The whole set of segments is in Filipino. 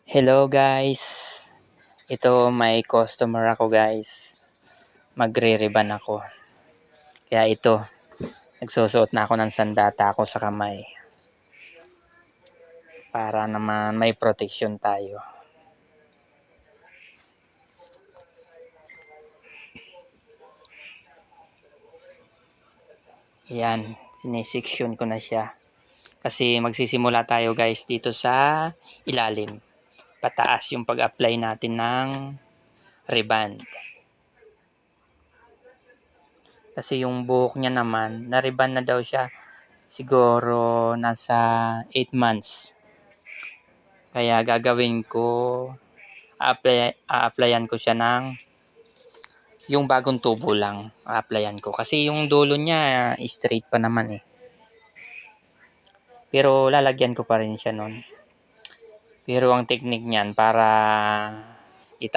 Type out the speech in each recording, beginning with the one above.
Hello guys. Ito may customer ako guys. Magre-reban ako. Kaya ito, nagsusuot na ako ng sandata ako sa kamay. Para naman may protection tayo. Yan, sinesection ko na siya. Kasi magsisimula tayo guys dito sa ilalim. Pataas yung pag-apply natin ng reband. Kasi yung buhok niya naman, na-reband na daw siya siguro nasa 8 months. Kaya gagawin ko, a-applyan ko siya ng yung bagong tubo lang. A-applyan ko. Kasi yung dulo niya, straight pa naman eh. Pero lalagyan ko pa rin siya nun. Pero ang technique niyan para di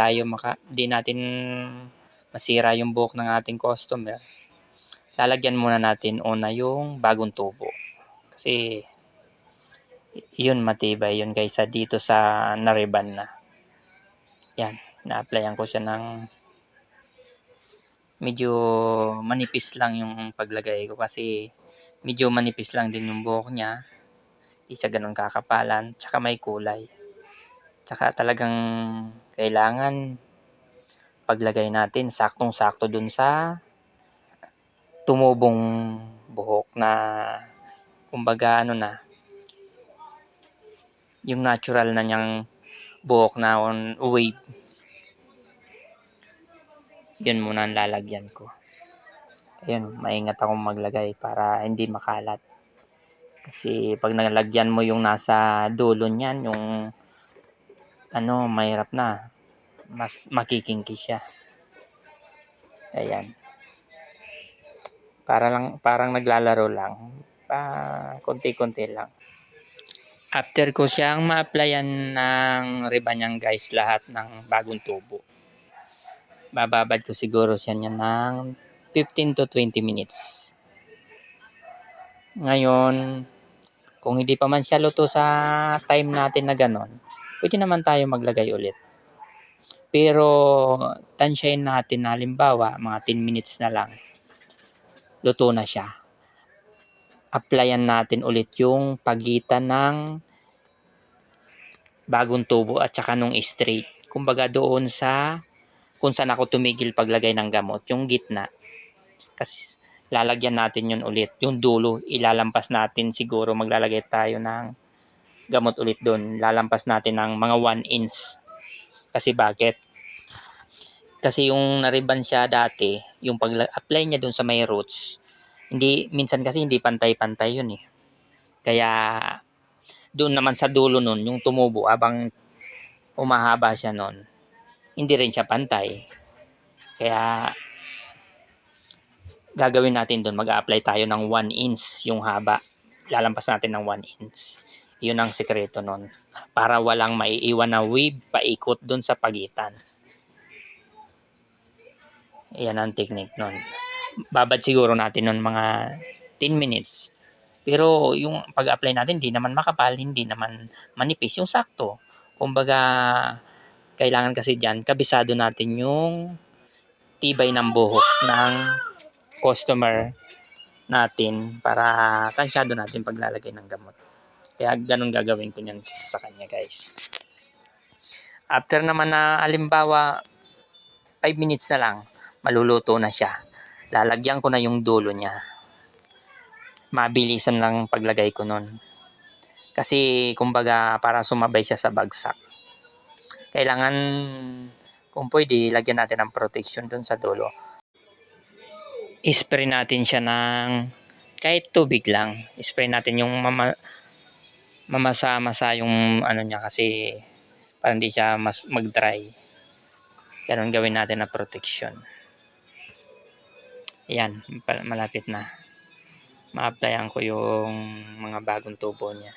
natin masira yung buhok ng ating customer. Lalagyan muna natin una yung bagong tubo. Kasi yun matibay yun kaysa dito sa nariban na. Yan, na-applyan ko siya ng medyo manipis lang yung paglagay ko kasi medyo manipis lang din yung buhok niya. Hindi siya ganun kakapalan, tsaka may kulay. Tsaka talagang kailangan paglagay natin saktong-sakto dun sa tumubong buhok na kumbaga yung natural na niyang buhok na on wave. Yun muna ang lalagyan ko. Ayun, maingat akong maglagay para hindi makalat. Kasi pag nalagyan mo yung nasa dulo niyan, yung mahirap na. Mas makikingki siya. Ayan. Parang naglalaro lang. Konti-konti lang. After ko siyang ma-applyan ng rebanyang guys lahat ng bagong tubo. Bababad ko siguro siya niya ng 15 to 20 minutes. Ngayon, kung hindi pa man siya luto sa time natin na ganon, pwede naman tayo maglagay ulit. Pero tansyahin natin na halimbawa mga 10 minutes na lang. Luto na siya. Applyan natin ulit yung pagitan ng bagong tubo at saka nung straight. Kumbaga doon sa kung saan ako tumigil paglagay ng gamot, yung gitna. Kasi lalagyan natin yun ulit. Yung dulo, ilalampas natin siguro maglalagay tayo ng gamot ulit doon. Lalampas natin ng mga 1 inch. Kasi bakit? Kasi yung nariban siya dati, yung pag-apply niya doon sa may roots, minsan kasi hindi pantay-pantay yun eh. Kaya doon naman sa dulo nun, yung tumubo habang umahaba siya nun, hindi rin siya pantay. Kaya gagawin natin doon, mag-a-apply tayo ng 1 inch yung haba. Lalampas natin ng 1 inch. Yun ang sekreto nun. Para walang maiiwan na wave paikot doon sa pagitan. Yan ang technique nun. Babad siguro natin nun mga 10 minutes. Pero yung pag-apply natin, hindi naman makapal, hindi naman manipis. Yung sakto. Kumbaga, kailangan kasi dyan, kabisado natin yung tibay ng buhok ng customer natin para tansyado natin paglalagay ng gamot. Kaya ganun gagawin ko niyan sa kanya guys. After naman na alimbawa 5 minutes na lang, maluluto na siya. Lalagyan ko na yung dulo niya. Mabilisan lang paglagay ko nun. Kasi kumbaga para sumabay siya sa bagsak. Kailangan kung pwede, lagyan natin ng protection dun sa dulo. I-spray natin siya ng kahit tubig lang. I-spray natin yung mamasa-masa yung niya kasi para hindi siya mag-dry. Ganun gawin natin na protection. Ayan, malapit na. Ma-applyan ko yung mga bagong tubo niya.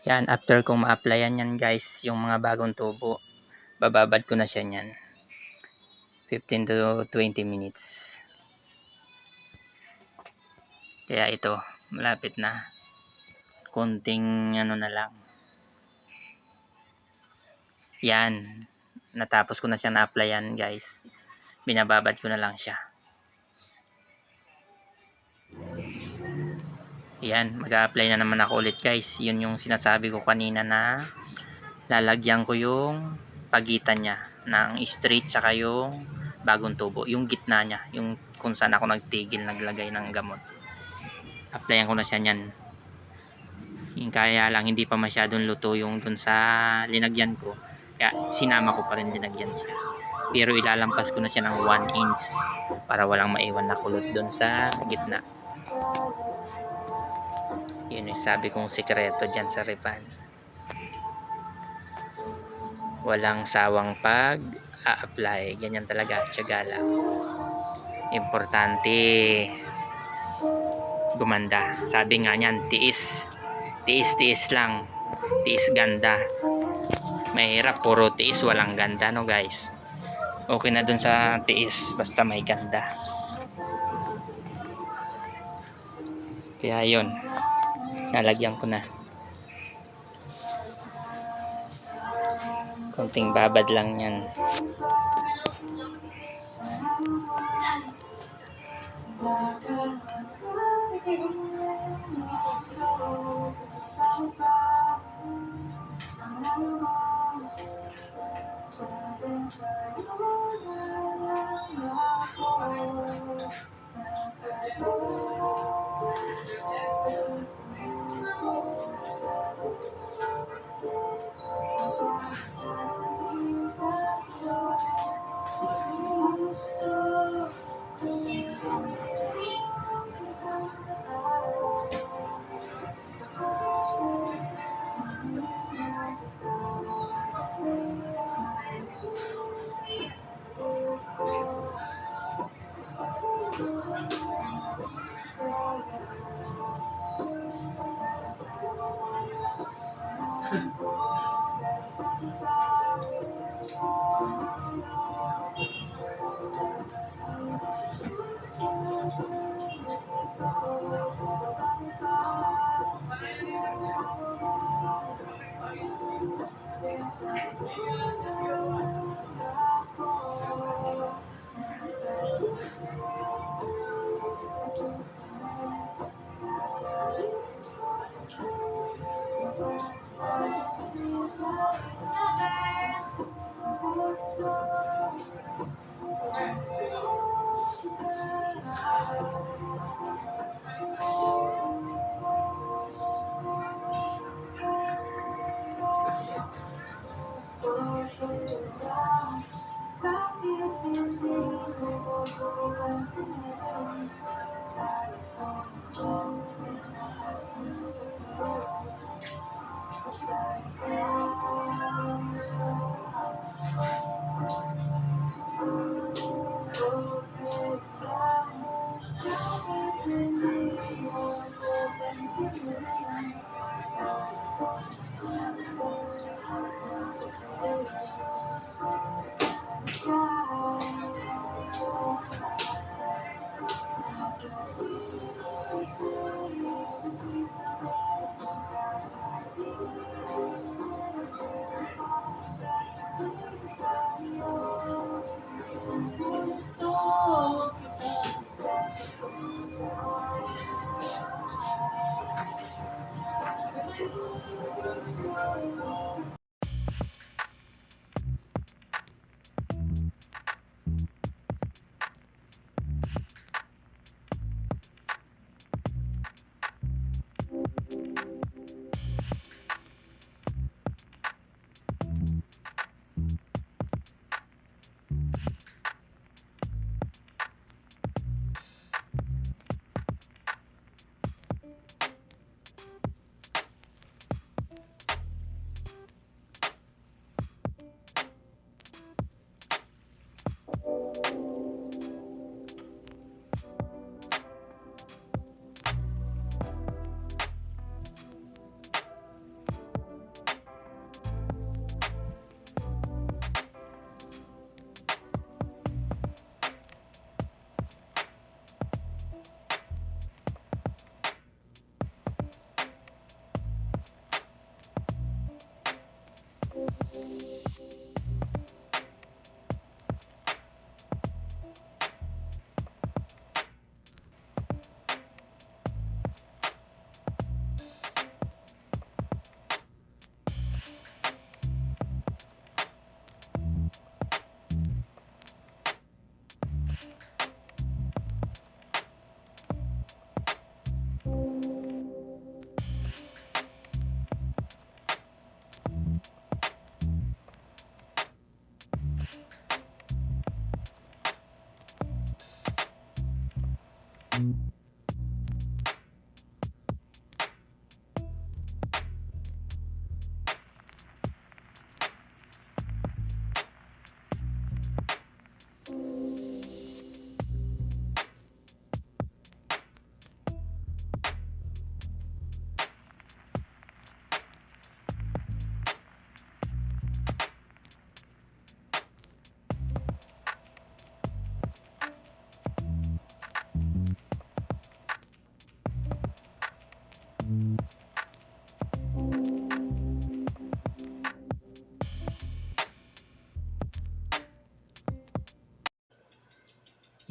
Yan, after kong ma-applyan yan guys, yung mga bagong tubo, bababad ko na siya niyan. 15 to 20 minutes. Kaya ito, malapit na. konting ano na lang. Yan, natapos ko na siya na-applyan guys. Binababad ko na lang siya. Yan, mag-a-apply na naman ako ulit guys. Yun yung sinasabi ko kanina na lalagyan ko yung pagitan niya ng straight saka yung bagong tubo. Yung gitna niya, yung kung saan ako nagtigil naglagay ng gamot. Applyan ko na siya niyan. Kaya lang hindi pa masyadong luto yung dun sa linagyan ko. Kaya sinama ko pa rin linagyan siya. Pero ilalampas ko na siya ng 1 inch para walang maiwan na kulot dun sa gitna. Yun yung sabi kong sikreto dyan sa Repan. Walang sawang pag a-apply. Ganyan talaga, tiyaga lang. Importante gumanda. Sabi nga niyan, tiis. Tiis lang. Tiis ganda. Mahirap, puro tiis, walang ganda, no guys? Okay na dun sa tiis, basta may ganda. Kaya yun, nalagyan ko na. Konting babad lang yan.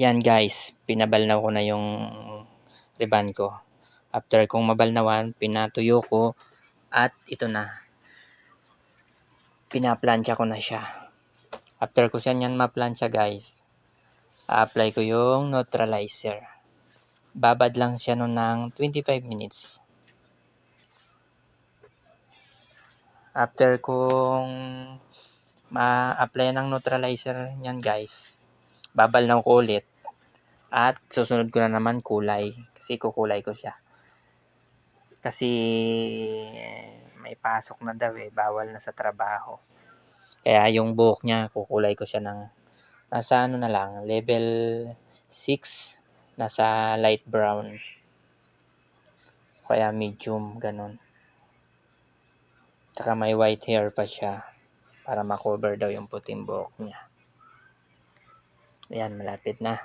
Yan guys, pinabalnaw ko na yung riban ko. After kong mabalnawan, pinatuyo ko at ito na. Pinaplansya ko na siya. After ko siya niyan maplansya guys, a-apply ko yung neutralizer. Babad lang siya nun ng 25 minutes. After kong ma-apply ng neutralizer niyan guys, babalnaw ko ulit. At susunod ko na naman kulay. Kasi kukulay ko siya. Kasi may pasok na daw bawal na sa trabaho. Kaya yung buhok niya, kukulay ko siya ng nasa ano na lang, level 6, nasa light brown. Kaya medium, ganun. Tsaka may white hair pa siya para makover daw yung puting buhok niya. Ayan, malapit na.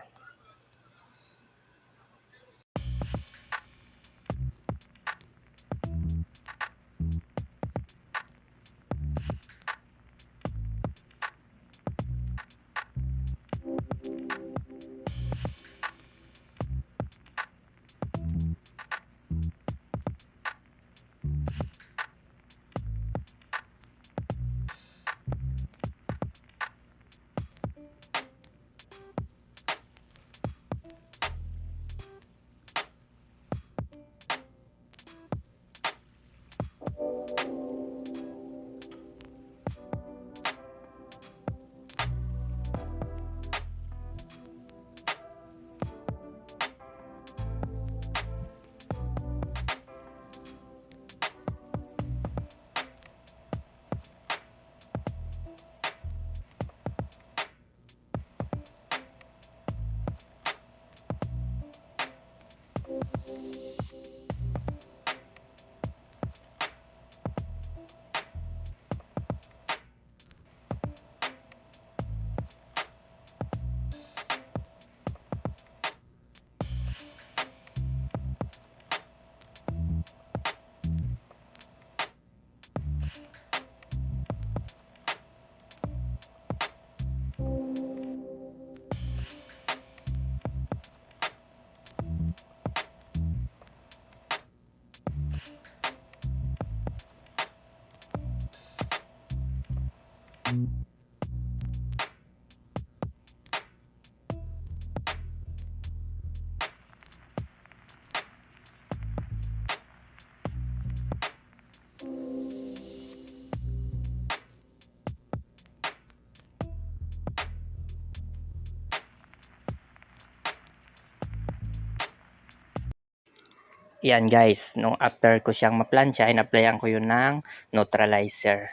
Yan guys, nung after ko siyang maplansya, in-applyan ko yun ng neutralizer.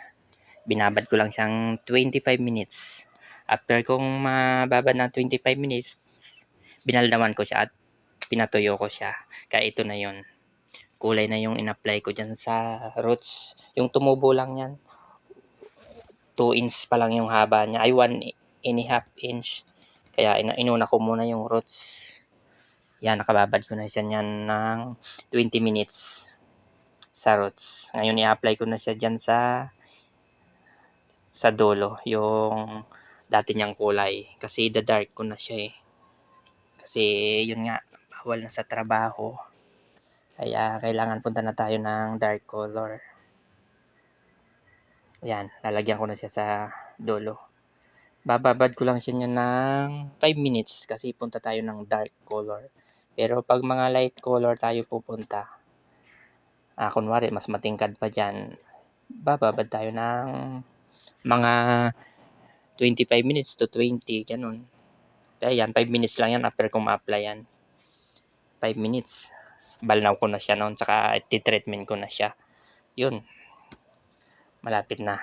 Binabad ko lang siyang 25 minutes. After kong mababad ng 25 minutes, binaldaman ko siya at pinatuyo ko siya. Kaya ito na yun. Kulay na yung in-apply ko dyan sa roots. Yung tumubo lang yan. 2 inch pa lang yung haba niya. Ay 1.5 inch. Kaya inuna ko muna yung roots. Yan, nakababad ko na siya niyan ng 20 minutes sa roots. Ngayon i-apply ko na siya dyan sa dulo, yung dati niyang kulay. Kasi da-dark ko na siya Kasi yun nga, bawal na sa trabaho. Kaya kailangan punta na tayo ng dark color. Yan, lalagyan ko na siya sa dulo. Bababad ko lang siya niya ng 5 minutes kasi punta tayo ng dark color. Pero pag mga light color tayo pupunta, kunwari mas matingkad pa dyan, bababad tayo ng mga 25 minutes to 20, ganun. Kaya yan, 5 minutes lang yan after kong ma-apply yan. 5 minutes. Balnaw ko na siya noon, saka treatment ko na siya. Yun, malapit na.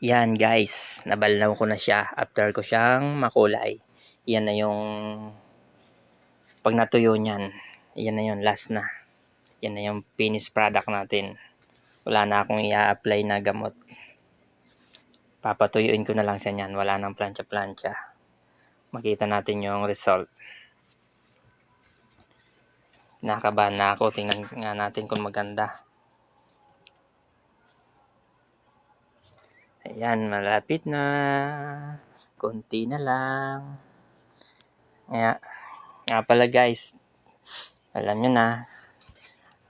Yan guys, nabalnaw ko na siya after ko siyang makulay. Yan na yung pag natuyo niyan. Yan na yung last na. Yan na yung finished product natin. Wala na akong i-apply na gamot. Papatuyuin ko na lang siya niyan. Wala nang plancha-plancha. Makita natin yung result. Nakabahan na ako. Tingnan nga natin kung maganda. Ayan, malapit na. Konti na lang. Nga pala guys. Alam nyo na.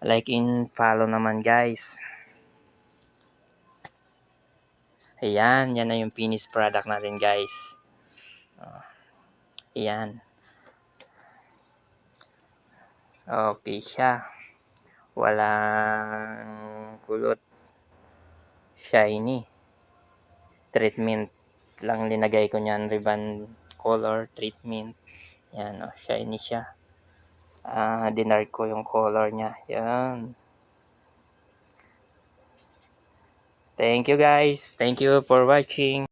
Like and follow naman guys. Ayan, yan na yung finished product natin guys. Ayan. Okay siya. Walang kulot. Shiny. Treatment lang linagay ko niyan. Ribbon color treatment. Yan, oh, shiny siya. Dinark ko yung color niya. Yan. Thank you guys. Thank you for watching.